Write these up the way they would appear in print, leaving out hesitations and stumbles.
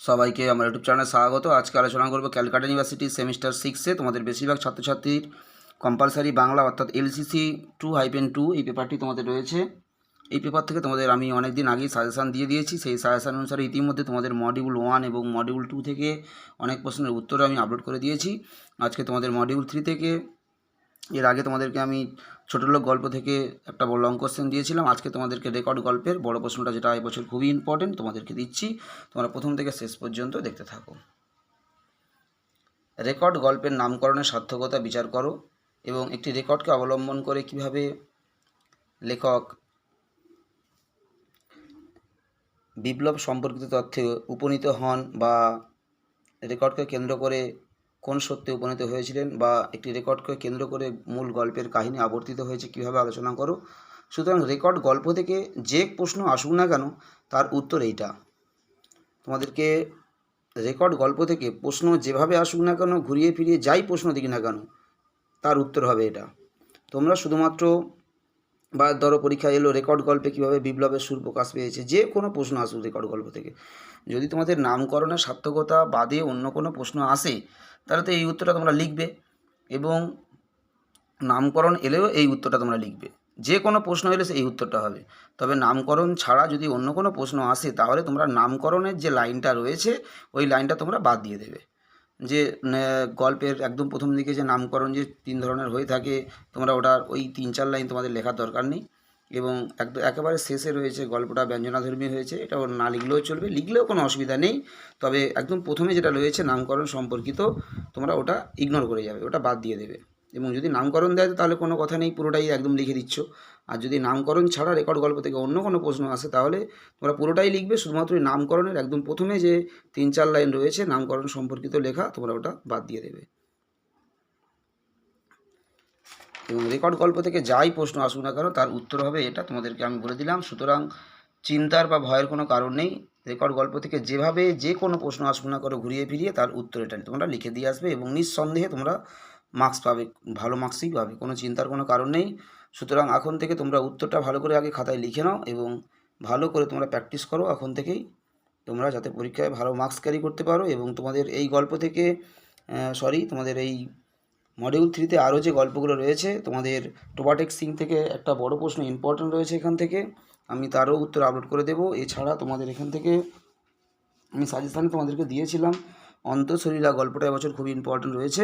সবাইকে আমার ইউটিউব চ্যানেলে স্বাগত। আজকে আলোচনা করব ক্যালকাটা ইউনিভার্সিটি সেমিস্টার 6-এ তোমাদের বেশিরভাগ ছাত্রছাত্রীর কম্পালসারি বাংলা অর্থাৎ LCC 2-2 এই পেপারটি তোমাদের রয়েছে। এই পেপার থেকে তোমাদের আমি অনেক দিন আগেই সাজেশান দিয়ে দিয়েছি। সেই সাজেশান অনুসারে ইতিমধ্যে তোমাদের মডিউল 1 এবং মডিউল 2 থেকে অনেক প্রশ্নের উত্তর আমি আপলোড করে দিয়েছি। আজকে তোমাদের মডিউল 3 থেকে, এর আগে তোমাদেরকে আমি ছোটো লোক গল্প থেকে একটা লং কোশ্চেন দিয়েছিলাম। আজকে তোমাদেরকে রেকর্ড গল্পের বড় প্রশ্নটা, যেটা এবছর খুবই ইম্পর্টেন্ট, তোমাদেরকে দিচ্ছি। তোমরা প্রথম থেকে শেষ পর্যন্ত দেখতে থাকো। রেকর্ড গল্পের নামকরণের সার্থকতা বিচার করো এবং একটি রেকর্ডকে অবলম্বন করে কিভাবে লেখক বিপ্লব সম্পর্কিত তথ্যে উপনীত হন বা রেকর্ডকে কেন্দ্র করে কোন সত্যে উপনীত হয়েছিলেন, বা একটি রেকর্ডকে কেন্দ্র করে মূল গল্পের কাহিনী আবর্তিত হয়েছে কীভাবে আলোচনা করো। সুতরাং রেকর্ড গল্প থেকে যে প্রশ্ন আসুক না কেন তার উত্তর এইটা। তোমাদেরকে রেকর্ড গল্প থেকে প্রশ্ন যেভাবে আসুক না কেন, ঘুরিয়ে ফিরিয়ে যাই প্রশ্ন দিক না কেন, তার উত্তর হবে এটা। তোমরা শুধুমাত্র, বা ধরো পরীক্ষা এলো রেকর্ড গল্পে কীভাবে বিপ্লবের সুর প্রকাশ পেয়েছে, যে কোনো প্রশ্ন আসুক রেকর্ড গল্প থেকে, যদি তোমাদের নামকরণের সার্থকতা বাদে অন্য কোনো প্রশ্ন আসে তাহলে তো এই উত্তরটা তোমরা লিখবে, এবং নামকরণ এলেও এই উত্তরটা তোমরা লিখবে। যে কোনো প্রশ্ন এলে এই উত্তরটা হবে। তবে নামকরণ ছাড়া যদি অন্য কোনো প্রশ্ন আসে তাহলে তোমরা নামকরণের যে লাইনটা রয়েছে ওই লাইনটা তোমরা বাদ দিয়ে দেবে। যে গল্পের একদম প্রথম দিকে যে নামকরণ যে 3 ধরনের হয়ে থাকে, তোমরা ওটার ওই 3-4 লাইন তোমাদের লেখার দরকার নেই। এবং একেবারে শেষে রয়েছে গল্পটা ব্যঞ্জনাধর্মী হয়েছে, এটা না লিখলেও চলবে, লিখলেও কোনো অসুবিধা নেই। তবে একদম প্রথমে যেটা রয়েছে নামকরণ সম্পর্কিত, তোমরা ওটা ইগনোর করে যাবে, ওটা বাদ দিয়ে দেবে। এবং যদি নামকরণ দেয় তাহলে কোনো কথা নেই, পুরোটাই একদম লিখে দিচ্ছ। আর যদি নামকরণ ছাড়া রেকর্ড গল্প থেকে অন্য কোনো প্রশ্ন আসে তাহলে তোমরা পুরোটাই লিখবে, শুধুমাত্র ওই নামকরণের একদম প্রথমে যে 3-4 লাইন রয়েছে নামকরণ সম্পর্কিত লেখা, তোমরা ওটা বাদ দিয়ে দেবে। এবং রেকর্ড গল্প থেকে যাই প্রশ্ন আসুক না কেন তার উত্তর হবে এটা, তোমাদেরকে আমি বলে দিলাম। সুতরাং চিন্তার বা ভয়ের কোনো কারণ নেই। রেকর্ড গল্প থেকে যেভাবে যে কোনো প্রশ্ন আসুক না করো, ঘুরিয়ে ফিরিয়ে তার উত্তর এটা তোমরা লিখে দিয়ে আসবে এবং নিঃসন্দেহে তোমরা মার্কস পাবে, ভালো মার্কসই পাবে, কোনো চিন্তার কোনো কারণ নেই। সুতরাং এখন থেকে তোমরা উত্তরটা ভালো করে আগে খাতায় লিখে নাও এবং ভালো করে তোমরা প্র্যাকটিস করো এখন থেকেই, তোমরা যাতে পরীক্ষায় ভালো মার্কস ক্যারি করতে পারো। এবং তোমাদের এই গল্প থেকে তোমাদের এই মডিউল 3-তে আরও যে গল্পগুলো রয়েছে, তোমাদের টোবাটেক সিং থেকে একটা বড় প্রশ্ন ইম্পর্টেন্ট রয়েছে, এখান থেকে আমি তারও উত্তর আপলোড করে দেবো। এছাড়া তোমাদের এখান থেকে আমি সাজেশানে তোমাদেরকে দিয়েছিলাম অন্তঃসলীলা গল্পটা এবছর খুবই ইম্পর্টেন্ট রয়েছে,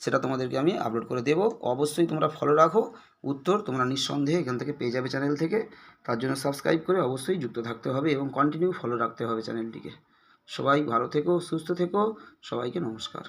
সেটা তোমাদেরকে আমি আপলোড করে দেবো। অবশ্যই তোমরা ফলো রাখো, উত্তর তোমরা নিঃসন্দেহে এখান থেকে পেয়ে যাবে চ্যানেল থেকে। তার জন্য সাবস্ক্রাইব করে অবশ্যই যুক্ত থাকতে হবে এবং কন্টিনিউ ফলো রাখতে হবে চ্যানেলটিকে। সবাই ভালো থেকো, সুস্থ থেকো, সবাইকে নমস্কার।